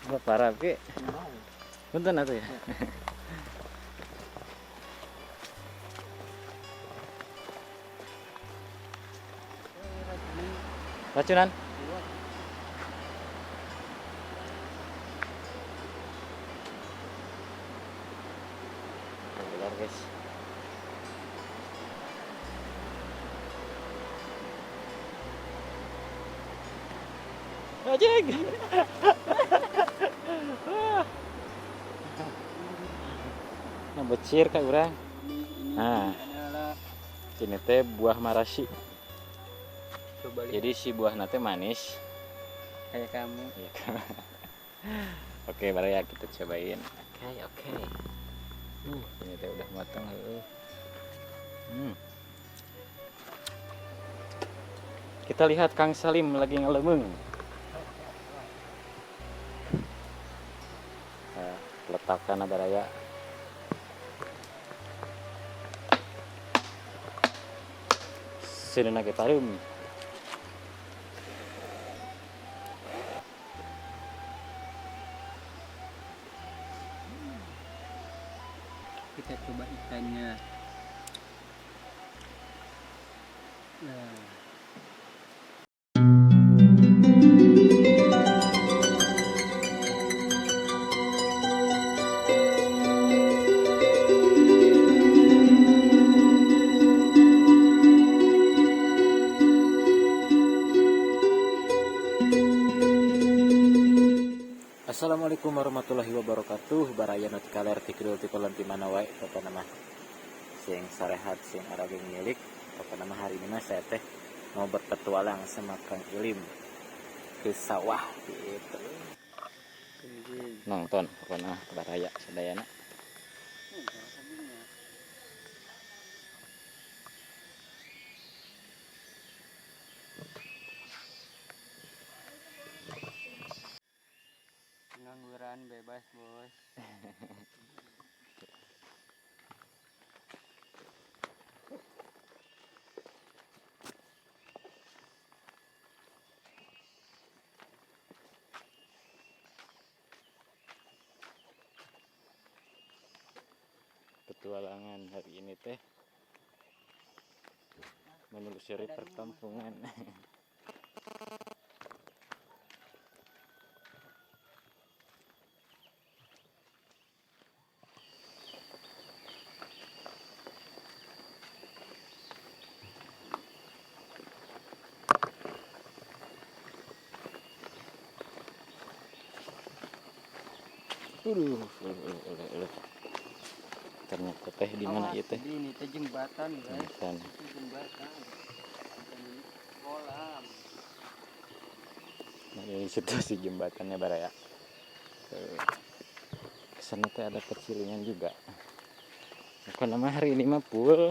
Bapak Rapi. Punten atuh ya. Racunan. Bentar, guys. Ajeng. Nah, becir ka urang. Nah, ini teh buah marashi. Jadi si buah nate manis kayak kamu. ya. Oke, baru ya kita cobain. Oke. Ini teh udah matang. Kita lihat Kang Salim lagi ngelemeng. Letakkan ada raya. Sini nake parum. Kita coba ikannya. Nah, Assalamualaikum warahmatullahi wabarakatuh. Barayana tikaler tikul tikulan ti mana wae pokona nama sing sarehat sing arage milik. Pokona nama hari ini saya teh mau berpetualang sama Kang Ilim ke sawah gitu. Nonton pokona baraya sadayana. pengangguran bebas, Bos. Petualangan hari ini teh menelusuri perkampungan. Ternyata teh di mana ieu teh? Ini teh jembatan, guys. Jembatan. Itu jembatan. Dan ini kolam. Nah, ini situasi jembatannya baraya. Kesana teh ada kecilingan juga. Pokoknya nama hari ini mah full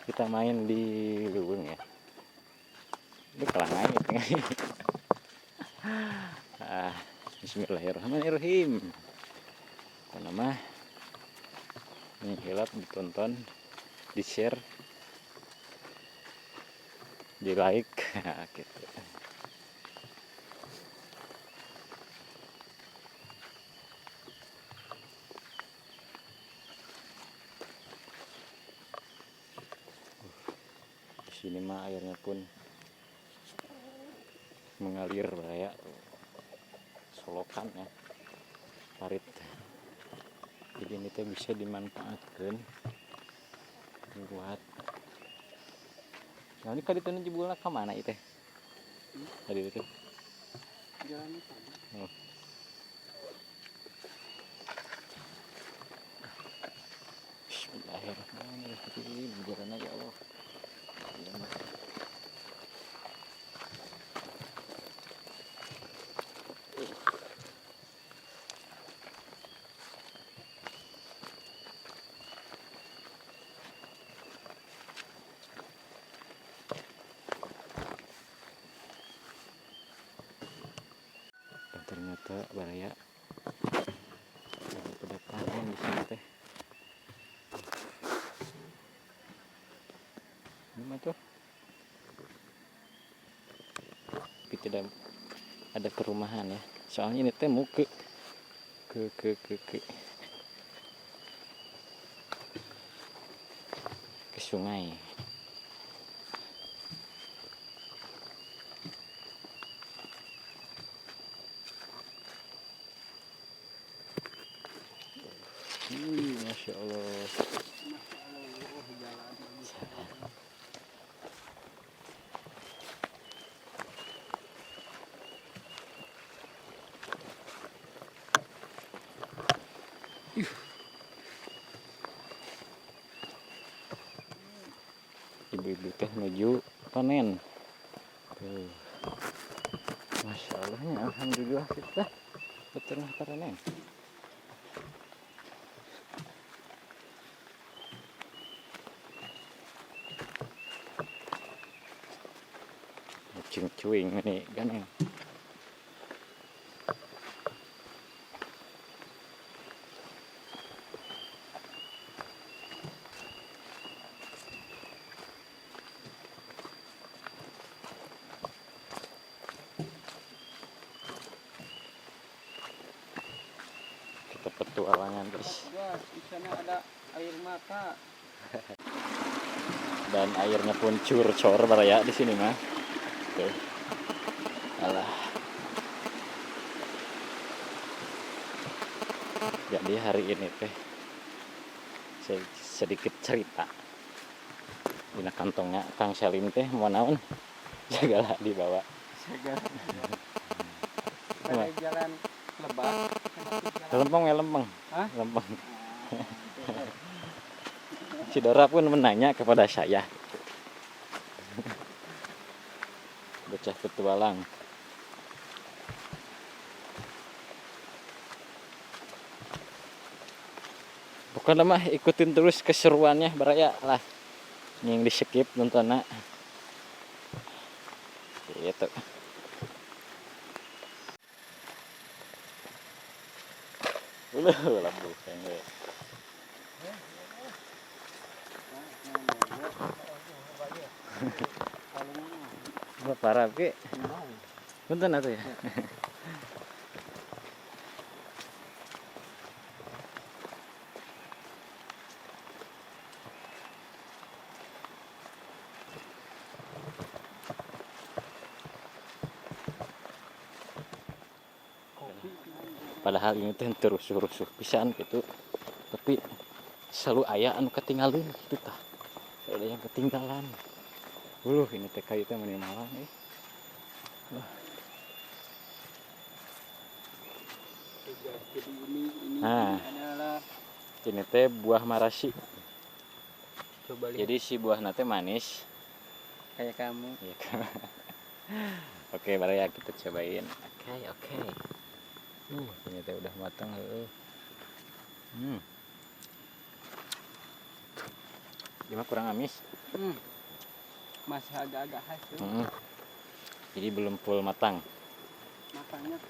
kita main di Luwung ya. Ini kelangan ya tengah. Bismillahirrahmanirrahim. Pokoknya mah ini hilap ditonton, di share, di like, gitu. Di sini mah airnya pun mengalir raya, solokan ya, parit. Jadi ini teh bisa dimanfaatkan buat. Nah ini kan itu jebulna ke mana itu? Tadi itu. Jalan itu. Oh. Bismillahirrahmanirrahim. Jalan ya Allah. Ternyata baraya ada pedakangan di sini teh. Gimana tuh? Tapi tidak ada perumahan ya. Soalnya ini teh mau ke sungai. Masya Allah. Ibu-ibu teh menuju panen. Tuh. Masya Allahnya, alhamdulillah kita betul panen. Cuing ini kan ya. Kita petualangan terus. Wah, di sana ada air mata. Dan airnya pun cur-cor baraya di sini mah. Tuh. Alah. Jadi hari ini teh sedikit cerita. Dina kantongnya Kang Salim teh mau naon? Jagalah dibawa. Dari jalan Lebak. Lempeng ya lempeng. Hah? Lempeng. Si Dora pun menanya kepada saya. Bocah petualang. Pokoknya mah ikutin terus keseruannya baraya lah. Yang di skip nontonnya. Gitu. Lambu kayaknya. Wah, parah ke. Punten atuh ya. Padahal ini teh rusuh-rusuh pisan gitu. Tapi selalu aya anu ketinggalan gitu tah. Ada yang ketinggalan. Ini teh kayu teh meni malang Jadi ini Nah. adalah Ini teh buah marasi. coba lihat Jadi si buah nate manis. kayak kamu. Ya. Oke, mari ya kita cobain. Oke. Ini teh udah matang. Gimana kurang amis? Masih agak-agak hasil. Jadi belum full matang. Matangnya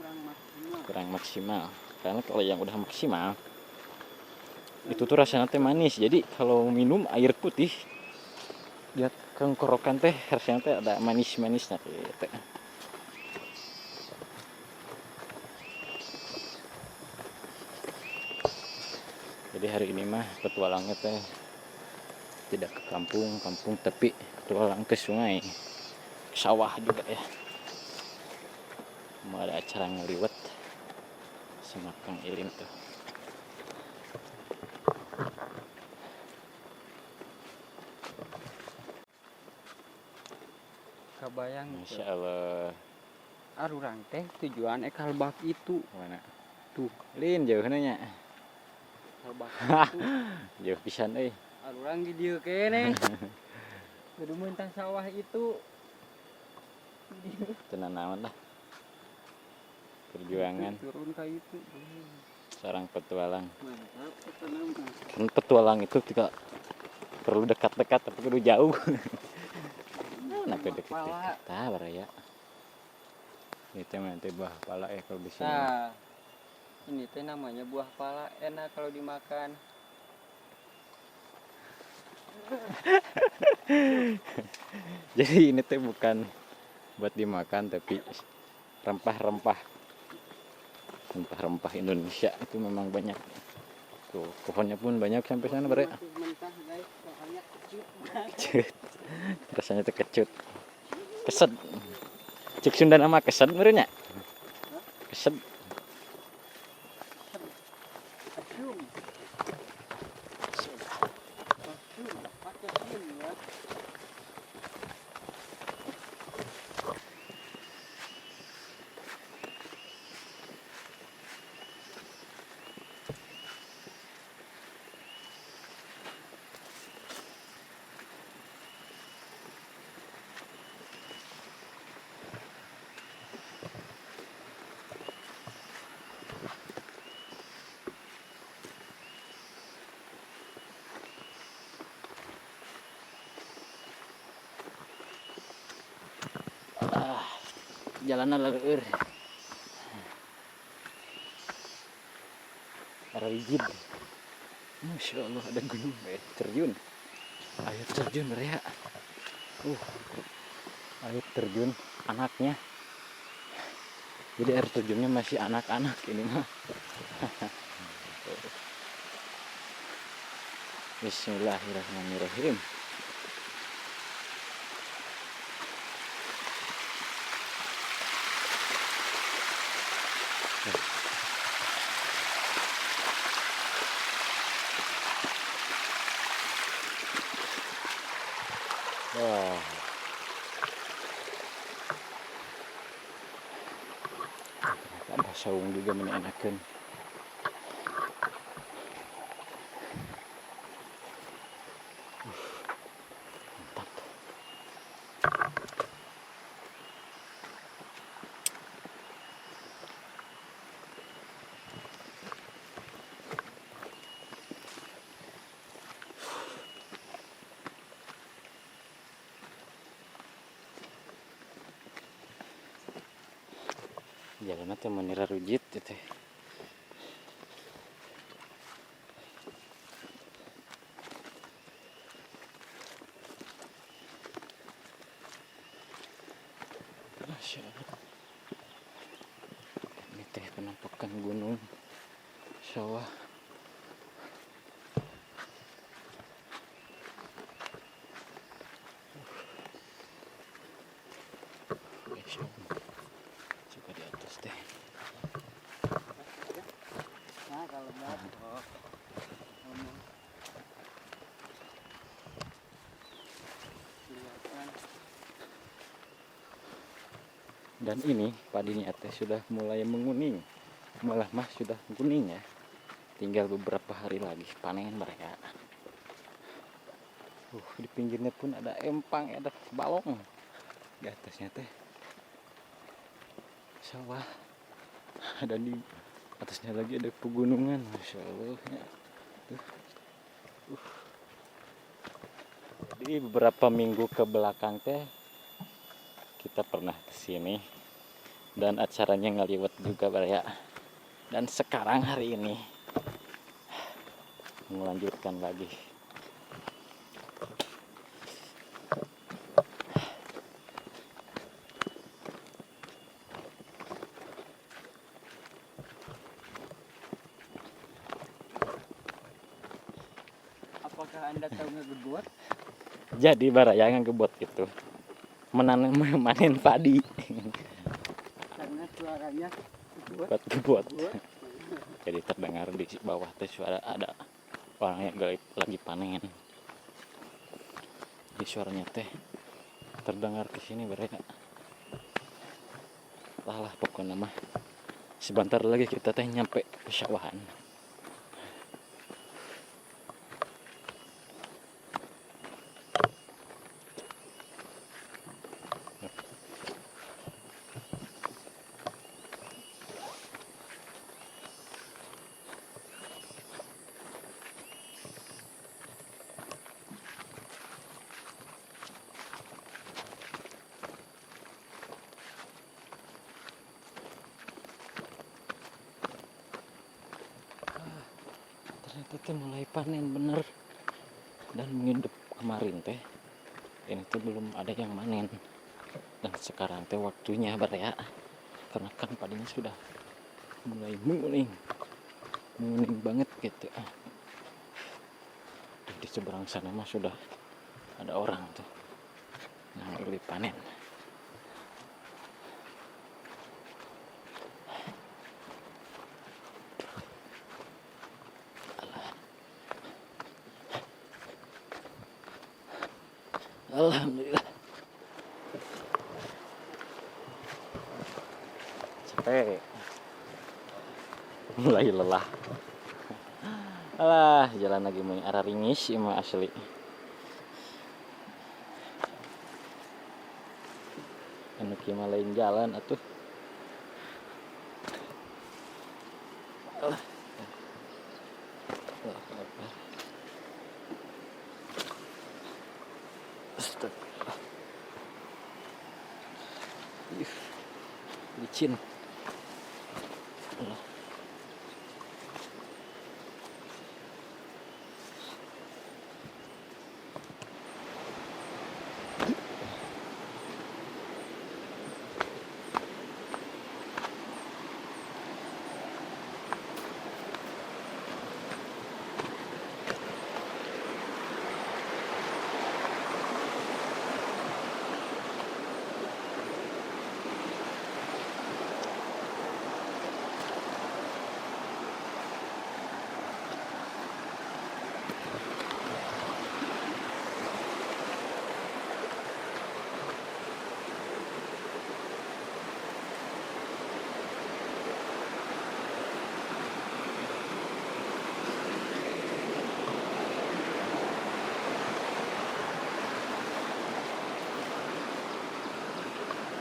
Kurang maksimal. Karena kalau yang udah maksimal itu tuh rasanya teh manis. Jadi kalau minum air putih lihat kengkorokan teh rasanya teh ada manis-manisnya gitu. Jadi hari ini mah petualangnya teh tidak ke kampung tapi petualang ke sungai, ke sawah juga ya. Mau ada acara ngeliwet sama Kang Ilin tuh. Kebayang Masya Allah. Arurang teh tujuan kalbak itu Mana? tuh Lin jauh nanya. kalbak itu Jauh pisan euy. arurang di dieu kene kudu mentang sawah itu Tenan naon lah. Perjuangan turun ka itu seorang petualang. mantap tenang mah. Kan petualang itu tidak perlu dekat-dekat tapi kudu jauh. Kenapa dekat-dekat? Tah baraya. Ini teh nanti buah pala kalau di sini. Nah, ini teh namanya buah pala, enak kalau dimakan. Jadi ini teh bukan buat dimakan tapi rempah-rempah rempah-rempah Indonesia itu memang banyak. Tuh, pohonnya pun banyak sampai sana bare. Masih mentah guys, soalnya kecut. Kecut. Rasanya tuh kecut. Kesed. Cek Sunda nama kesed merenya. Kesed. Asyum. Asyum, pakai sim ya. Jalanan leueur. Rigid. Masya Allah, ada gunung, air terjun. Air terjun Rea. Air terjun anaknya. Jadi air terjunnya masih anak-anak ini mah. Bismillahirrahmanirrahim. Wah. Ada saung juga menyenakan. Mantap. Jalan teh menira rujit teh. Masya Allah. Ini teh penampakan gunung, sawah. Masya Allah. Coba di atas teh. Nah, kalau enggak ngomong kelihatan. Dan ini padinya teh sudah mulai menguning. Malah mah sudah kuning ya. Tinggal beberapa hari lagi panen mereka. Di pinggirnya pun ada empang, ada balong. Di atasnya teh sawah. Ada di atasnya lagi ada pegunungan, masya Allah ya. Jadi beberapa minggu ke belakang teh kita pernah kesini dan acaranya ngeliwat juga ya. Dan sekarang hari ini melanjutkan lagi. Apakah Anda tahu ngegebot? Jadi baraya ngegebot itu memanen padi. Karena suaranya gebot. Gebot. Jadi terdengar di bawah teh suara ada orang yang lagi panen. Di suaranya teh terdengar ke sini mereka. Lah pokoknya mah sebentar lagi kita teh nyampe pesawahan. Ternyata teh mulai panen bener. Dan minggu kemarin teh ini tuh belum ada yang manen. Dan sekarang teh waktunya ya. Karena kan padinya sudah mulai muning banget gitu. Di seberang sana mah sudah ada orang tuh yang lagi panen. Alhamdulillah. Capek. Mulai lelah. Alah, jalan lagi main arah ringis emang asli. Anu kieu mah lain jalan atuh. Alah. Astagfirullah. Licin. Allah.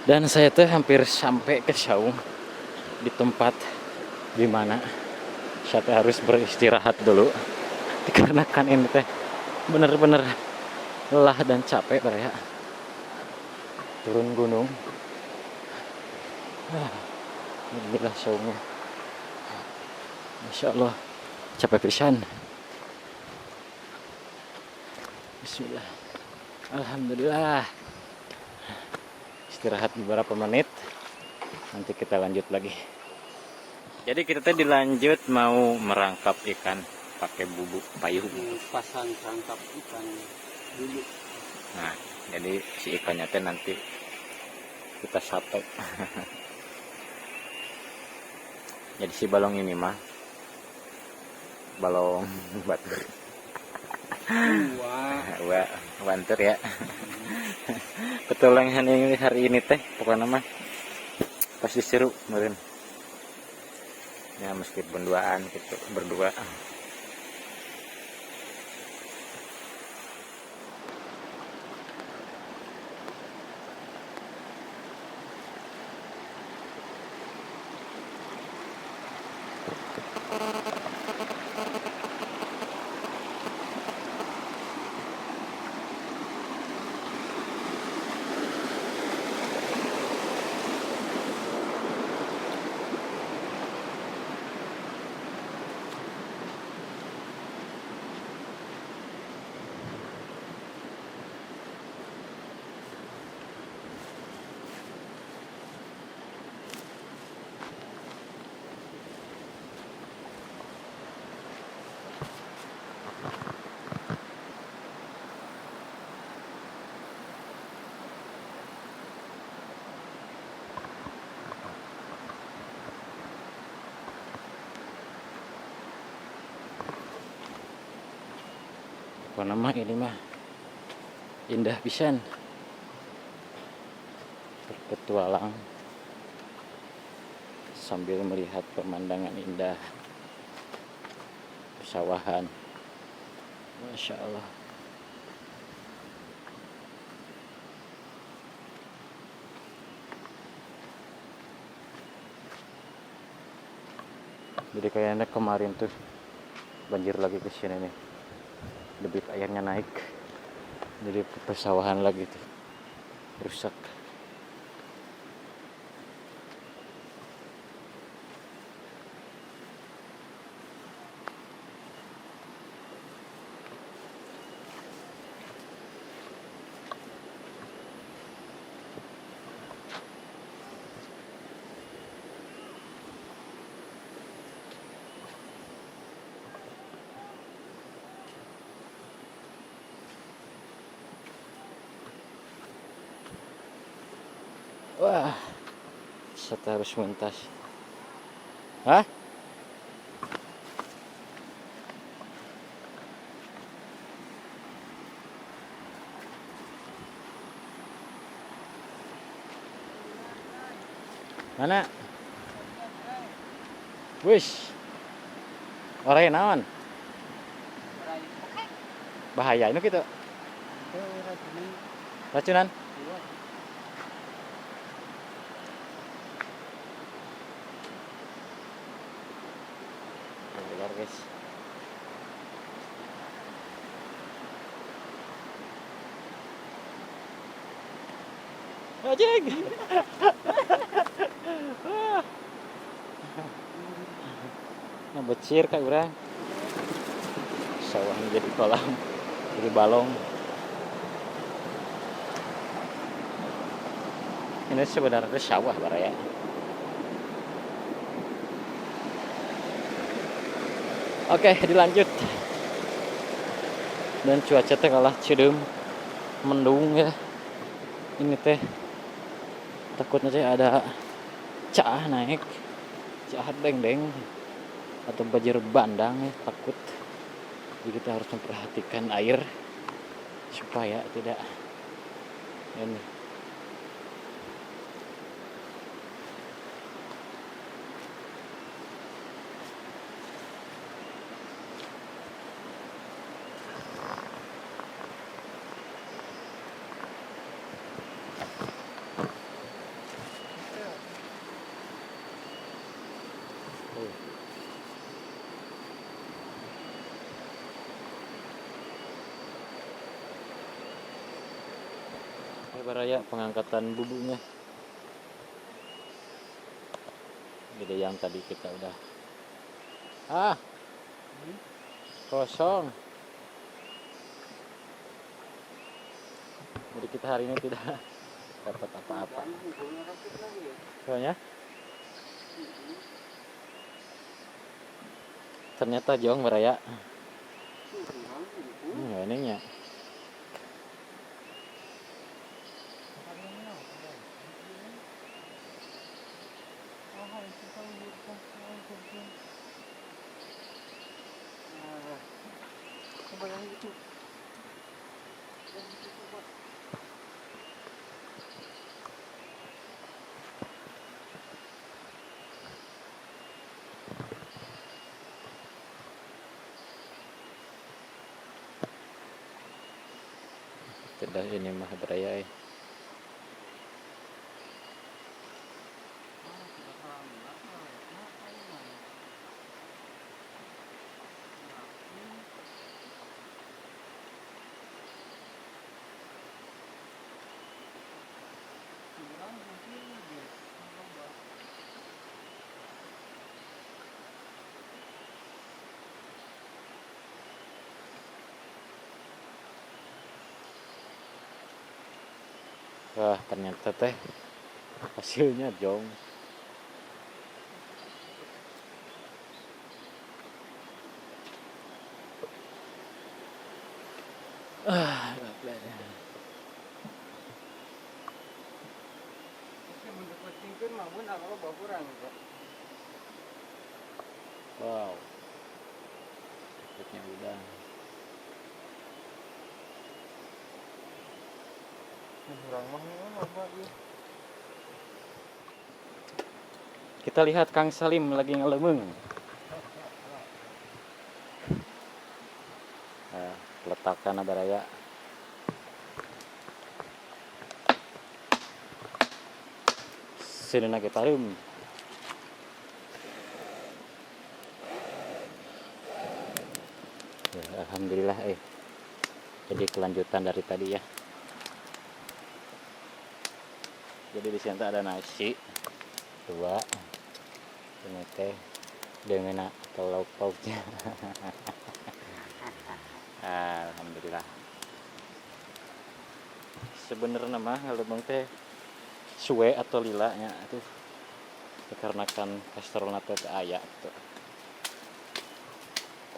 Dan saya tuh hampir sampai ke Saung, di tempat dimana saya teh harus beristirahat dulu dikarenakan ini teh bener-bener lelah dan capek ya. Turun gunung. Inilah Saungnya. Masya Allah, capek pisan. Bismillah. Alhamdulillah. Istirahat beberapa menit, nanti kita lanjut lagi. Jadi kita tadi dilanjut mau merangkap ikan pakai bubuk payung. Pasang rangkap ikan dulu. Nah, jadi si ikannya teh nanti kita sate. Jadi si balong ini mah balong batur. Wah, bantur ya. Ketulangan ini hari ini teh pokoknya mah pasti seru meureun. Ya meskipun duaan gitu, berdua. Apa nama ini mah indah pisan, berpetualang sambil melihat pemandangan indah pesawahan. Masya Allah. Jadi kayaknya kemarin tuh banjir lagi ke sini nih, debit airnya naik, jadi pesawahan lagi tuh rusak. Wah, saya harus mentas. Hah? Mana? Wis. Orang naon? Bahaya ini gitu. Racunan. Benar guys. Anjing. Nah, becir kak urang. Sawah jadi kolam, jadi balong. Ini sebenarnya sawah baraya. Oke, dilanjut. Dan cuaca teh kalah cedem, mendung ya. Ini teh takutnya teh ada cah naik, cah deng-deng atau banjir bandang ya, takut. Jadi kita harus memperhatikan air supaya tidak ini. Baraya pengangkatan bubunya. Jadi yang tadi kita udah kosong. Jadi kita hari ini tidak dapat apa-apa. Soalnya ternyata jong baraya. Ini ya. Tidak ini mah beraya. Wah, ternyata teh hasilnya jong. Wow. Dapatnya udang. Kita lihat Kang Salim lagi ngelemeng. Letakkan baraya. Sini nage parum. Ya, alhamdulillah jadi kelanjutan dari tadi ya. Jadi di sini ada nasi 2, ini teh dengan lauk pauknya. Alhamdulillah. Sebenarnya mah kalau bang teh suwe atau lilanya itu dikarenakan kolesterol teh aya tuh.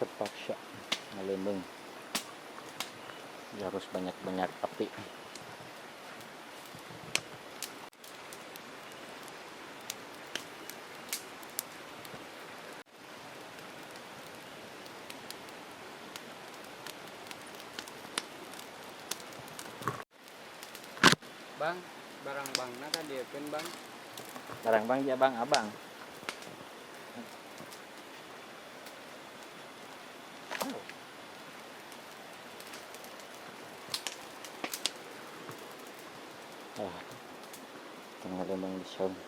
Terpaksa ngelembeng. Harus banyak-banyak api. Bang, barang bangna kan dia kan Bang. Barang bang dia abang. Tengah lembang di sound.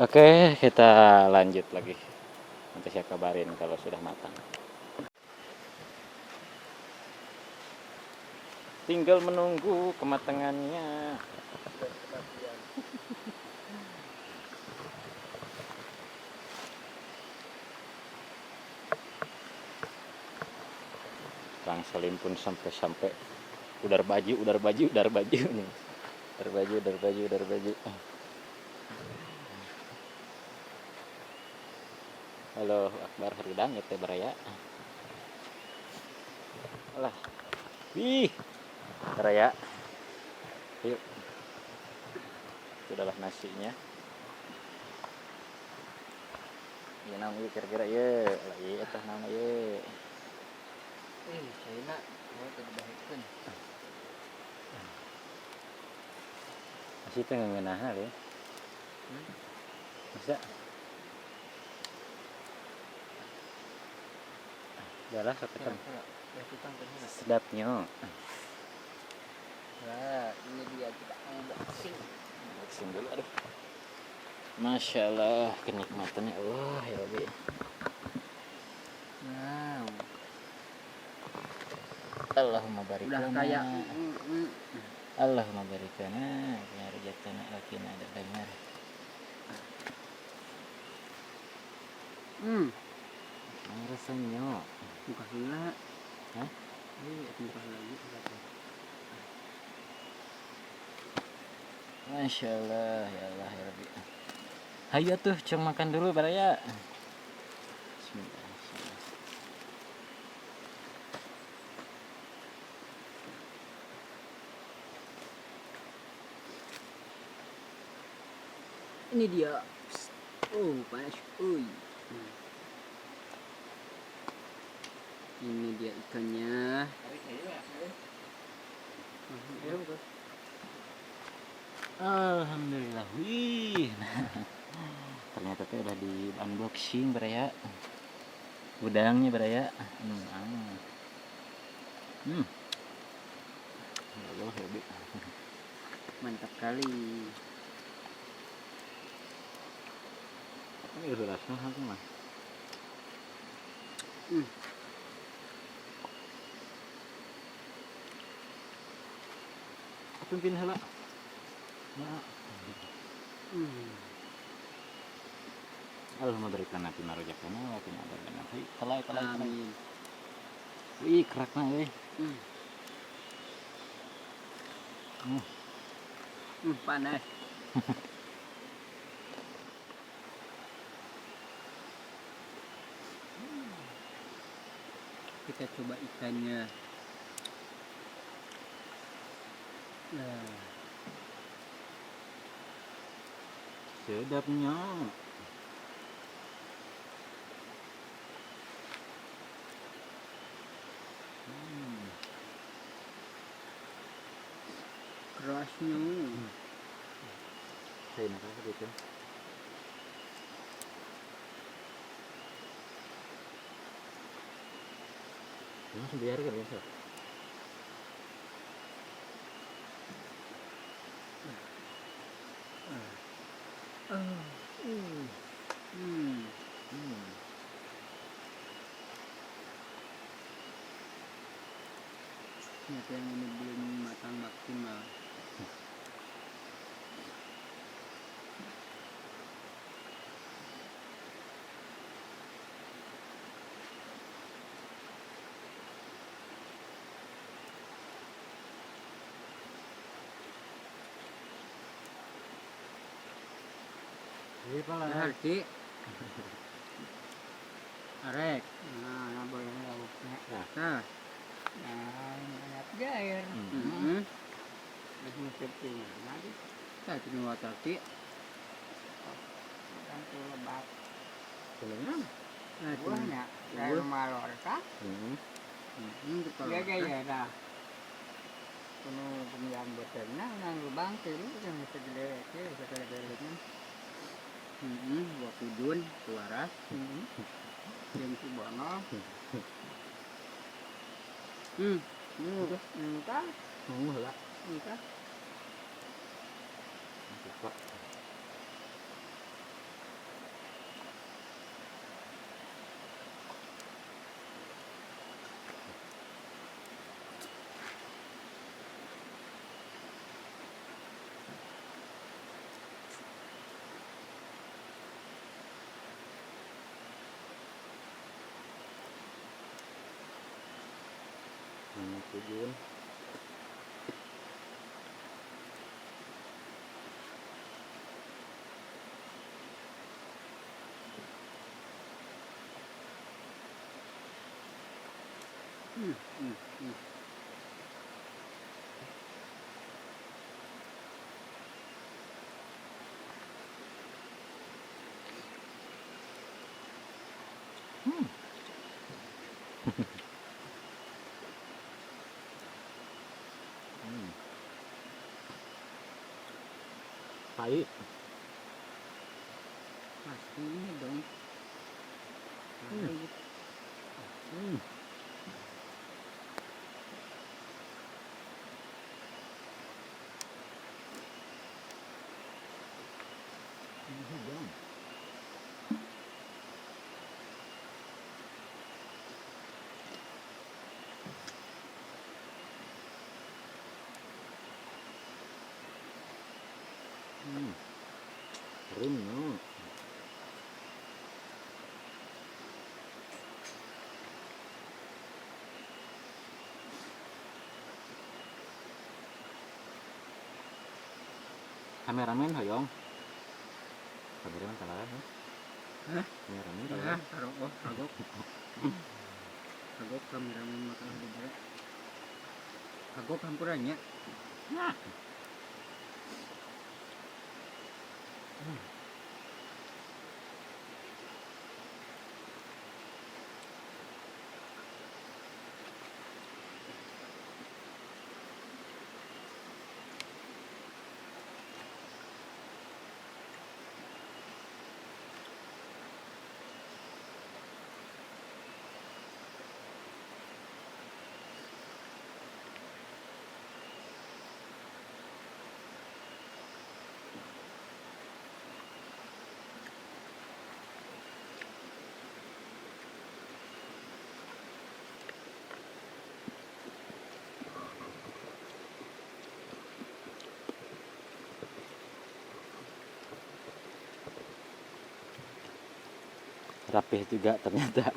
Oke, kita lanjut lagi. Nanti saya kabarin kalau sudah matang. Tinggal menunggu kematangannya. Kang Salim pun sampai udar baju nih. Udar baju. Halo Akbar Herdang ya teh baraya. Alah. Wih. Baraya. Yuk. Sudahlah nasinya. Ya namun kira-kira ya, lagi eta nama ye. Saya nak mau terbaikkan. Masih tengah ngeunah ya. Bisa. Jalah saketan. Sedapnya. Nah, ini dia kita unboxing. Unboxing dulu aduh. Masya Allah kenikmatannya Allah ya Rabbi. Wow. Allahumma barik Udah lana. kayak Allahumma barik lana ya rejatana akina ada dengar. Rasanya. Buka heula. Hah? Buka lagi. Masya Allah ya Allah ya Rabbi. Hayu tuh cong makan dulu baraya. Bismillah. Ini dia. Oh, panas. Uy. Ini dia ikannya. Alhamdulillah. Wih. Ternyata tuh udah di unboxing baraya. Udangnya baraya. Allah hebat. Mantap kali. Ini udah rasanya apa mah? Pimpin heula. Nah. Allahumma berikan nabi marojakana wa qina adzabannar. Talai. Amin. Wih, kerakna euy. Panas. Kita coba ikannya. Nah, Sedapnya. kerasnya. Saya nak apa gitu. Langsung biarkan ya, Sob. Ternyata yang ini belum matang maksimal. Ini pala. Arti. Arek. Nah, boleh lauknya. Nah. Enak gair. Terus seperti nanti. Saya cuma tadi. Kan tuh lebat. Sebenarnya. Nah, buahnya dari malor kah? Gaya dah. kuno pemilihan botolnya nang lubang lu yang bisa gede-gede. Waktu Jun, Waras, yang si Bono. Entah. Lah. Entah. Buka. Tujuan. Pahit. Pasti ini dong. Rim no. Kameramen hoyong. Kameramen salah kan? Hah? Kameramen Ya, salah. taruh kagok. Kagok kameramen makan gede. Kagok campurannya. Nah. Rapih juga ternyata.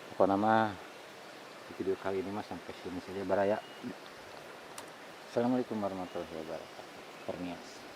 Pokoknya mah video kali ini mah sampai sini saja baraya. Assalamualaikum warahmatullahi wabarakatuh. Pernias.